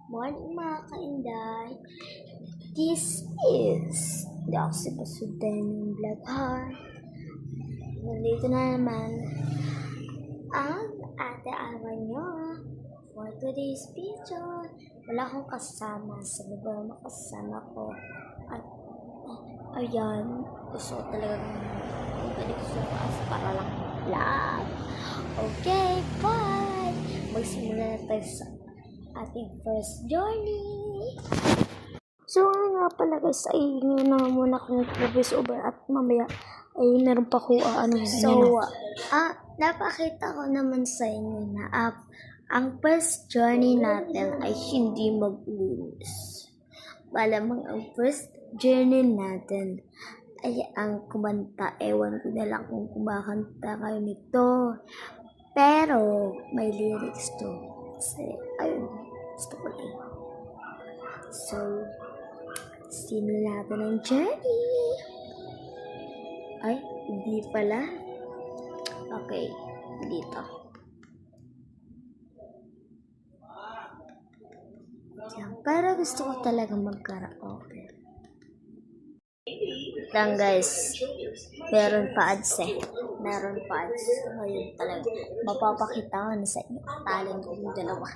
Morning mga kainday. This is the Oxypasudan Vlog Heart. Nandito na naman ang ate awa nyo for today's video. Wala akong kasama sa lugar na kasama ko. At ayan, gusto ko talagang balik sa taas para lang vlog. Okay, bye! Magsimula na tayo sa ating first journey. So nga pala guys, ay yun na muna kung voice over at mamaya ay meron pa ko napakita ko naman sa inyo na ang first journey natin ay hindi mag-uus. Malamang ang first journey natin ay ang kumanta. Ewan ko na lang kung kumakanta kayo nito. Pero may lyrics to. Kasi ayun, gusto ko lang. So, simulan natin ang journey. Ay, hindi pala. Okay, dito. Diyan, para gusto ko talaga mag-karaoke. Lang guys, meron pa ads eh. Meron pa ads. Ngayon talaga. Mapapakita ko na sa inyo. Talent ko yung dalawa.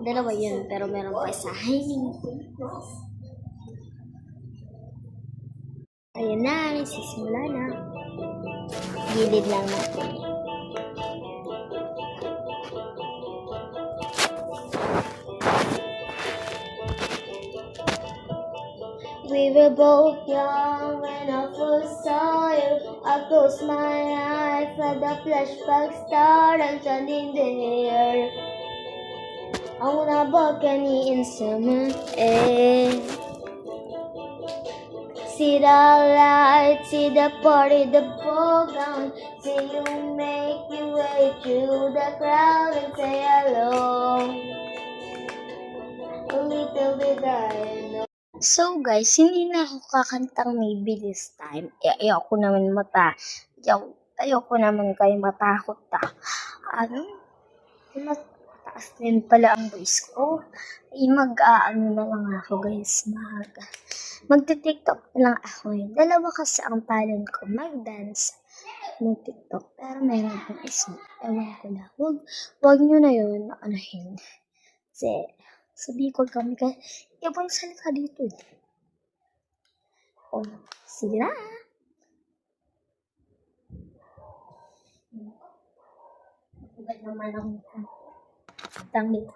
Dalawa yun, pero meron pa isa. Ayun na, nagsisimula na. Gilid lang natin. We were both young when I first saw you. I closed my eyes, let the flashback start and stand in the air. I wanna balcony in summer air. See the lights, see the party, the program. See you make your way through the crowd and say hello. A little bit I know. So guys, hindi na ako kakantang maybe this time. Ayoko naman kayo matakot mataas din pala ang voice ko. Ay mag-aano na lang ako guys. Magti-TikTok lang ako yun. Dalawa kasi ang talent ko, mag-dance, mag-TikTok. Pero meron pang isa. Ewan ko na. Huwag nyo na yun anahin. Kasi sabi ko kami ka, ibang salita dito. Oh, sige na. Huwag naman akong damit.